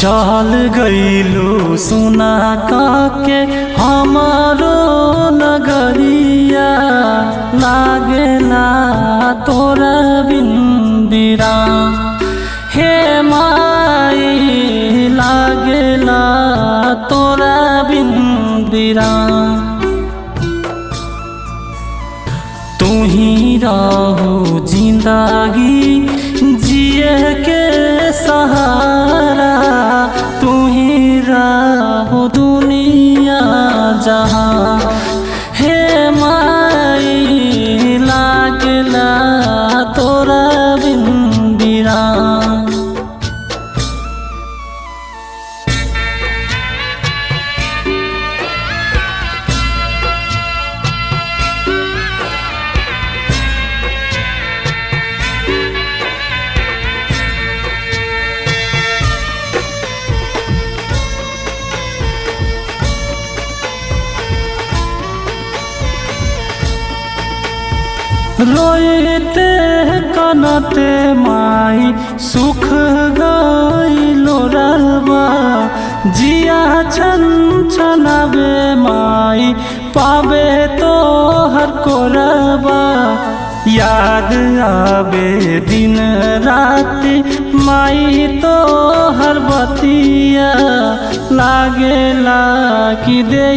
चल गईलू सुना के हमारो नगरिया लागेला तोरा बिंदिरा हे माई लागेला तोरा बिंदिरा तू ही रहू जिंदगी जिए के सहारा तू ही रहू दुनिया जहाँ हे माई लागला तोरा बिंदिरा रोते कनते माई सुख गईलो रबा जिया छन छनाबे माई पावे तो हर को रबा याद आवे दिन रात माई तो हर बतिया लागेला कि दे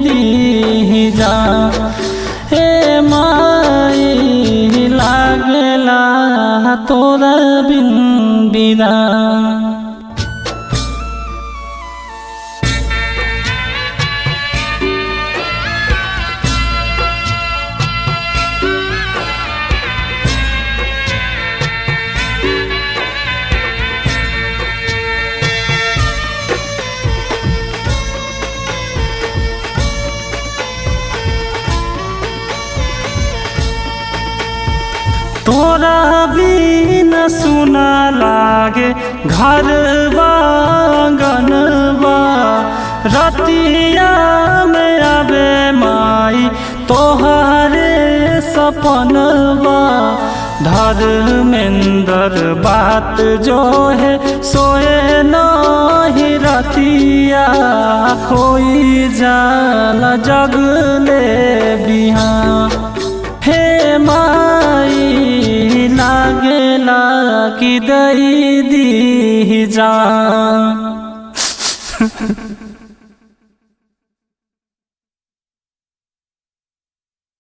दी जा हे माई लागला तोरा बिंदिरा तोरा बिन सुना लागे घर बांगनबा रतिया में आवे माई तोहरे सपनबा धर्मेंद्र बात जो है सोए नहीं रतिया होई जाला जगले बिहान हे माई लागेला कि दई दी जान